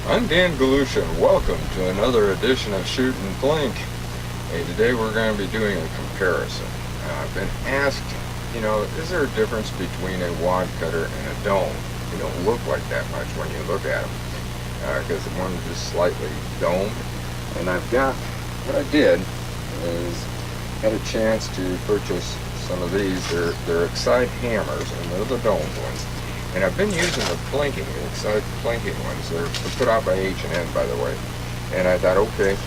I'm Dan Galusha, and welcome to another edition of Shootin' Plink. Hey, today we're going to be doing a comparison. I've been asked, is there a difference between a wad cutter and a dome? They don't look like that much when you look at them, because one is just slightly domed. And what I did is had a chance to purchase some of these. They're Excite hammers, and they're the domed ones. And I've been using the plinking, the Excite plinking ones. They're put out by H&N, by the way. And I thought, okay,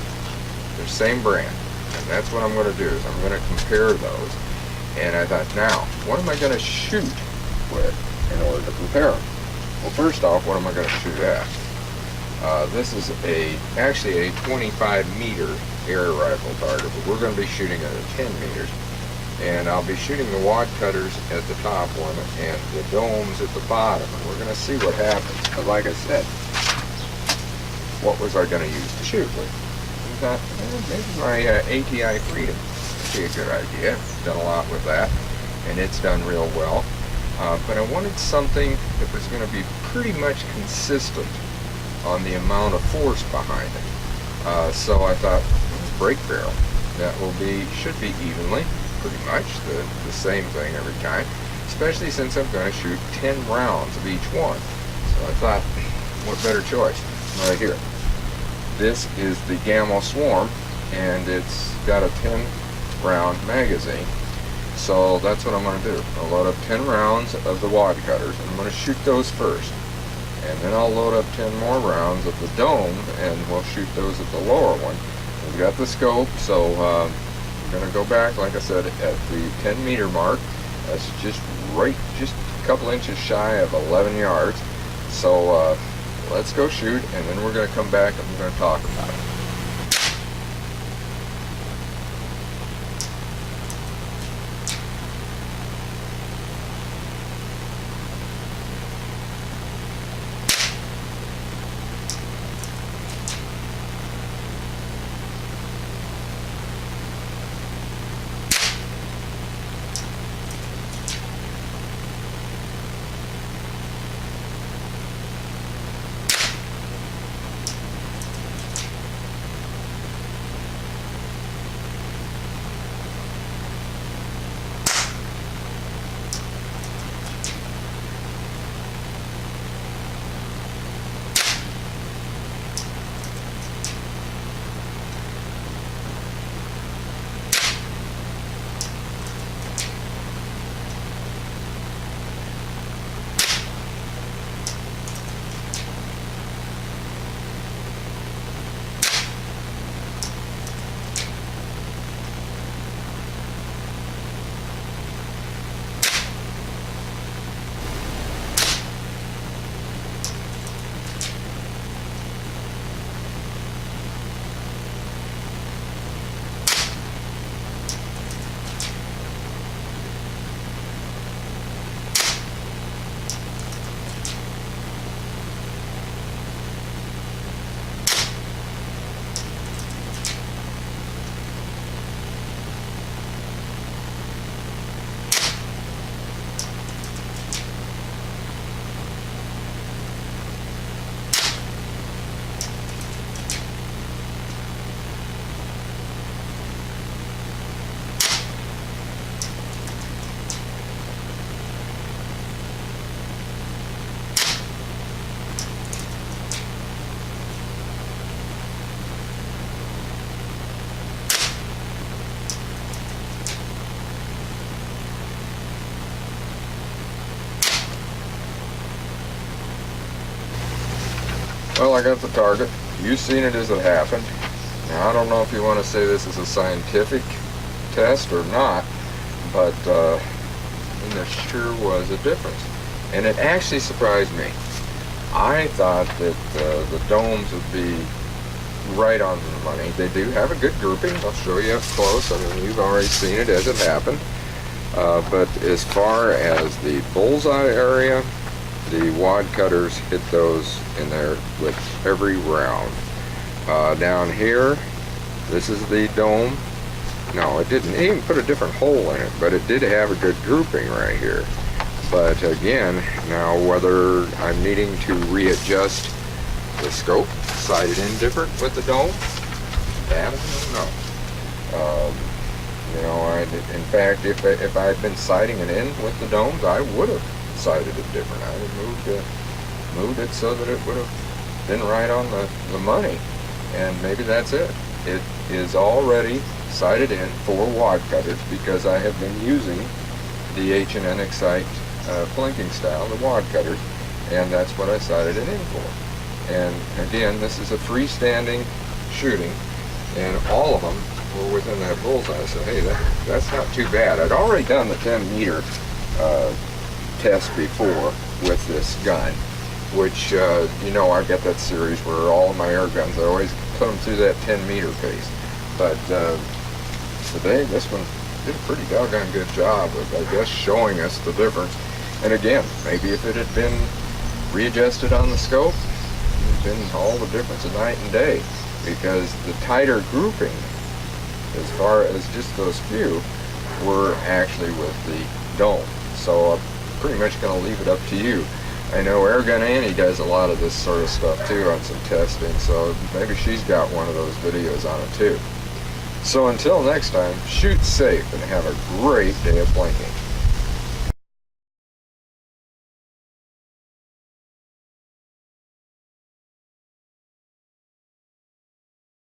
they're same brand. And that's what I'm going to do, is I'm going to compare those. And I thought, now, what am I going to shoot with in order to compare them? Well, first off, what am I going to shoot at? This is actually a 25-meter air rifle target, but we're going to be shooting at a 10 meters. And I'll be shooting the wad cutters at the top one and the domes at the bottom, and we're going to see what happens. But like I said, what was I going to use to shoot with? I thought, maybe my ATI Freedom would be a good idea. I've done a lot with that, and it's done real well. But I wanted something that was going to be pretty much consistent on the amount of force behind it. So I thought, brake barrel. That should be evenly, pretty much the same thing every time, especially since I'm going to shoot 10 rounds of each one. So I thought, what better choice? Right here. This is the Gamo Swarm, and it's got a 10 round magazine. So that's what I'm going to do. I'll load up 10 rounds of the wad cutters, and I'm going to shoot those first. And then I'll load up 10 more rounds of the dome, and we'll shoot those at the lower one. We've got the scope, so we're going to go back, like I said, at the 10 meter mark. That's just a couple inches shy of 11 yards. So let's go shoot, and then we're going to come back and we're going to talk about it. Well, I got the target. You've seen it as it happened. Now, I don't know if you want to say this is a scientific test or not, but there sure was a difference. And it actually surprised me. I thought that the domes would be right on the money. They do have a good grouping. I'll show you up close. I mean, you've already seen it as it happened. But as far as the bullseye area, the wad cutters hit those in there with every round. Down here, this is the dome. No, it didn't. It even put a different hole in it, but it did have a good grouping right here. But again, now whether I'm needing to readjust the scope sighted in different with the dome? That I don't know. You know, in fact, if I had been sighting it in with the domes, I would have sighted it different. I would have moved it so that it would have been right on the money. And maybe that's it. It is already sighted in for wadcutters because I have been using the H&N Excite plinking style, the wadcutters, and that's what I sighted it in for. And again, this is a freestanding shooting, and all of them were within that bullseye. So hey, that's not too bad. I'd already done the 10 meter test before with this gun, which you know, I've got that series where all of my air guns, I always put them through that 10 meter pace. But today, this one did a pretty doggone good job of, I guess, showing us the difference. And again, maybe if it had been readjusted on the scope, it would have been all the difference of night and day, because the tighter grouping, as far as just those few, were actually with the dome. So I'm pretty much going to leave it up to you. I know Airgun Annie does a lot of this sort of stuff too on some testing, so maybe she's got one of those videos on it too. So until next time, shoot safe and have a great day of blinking.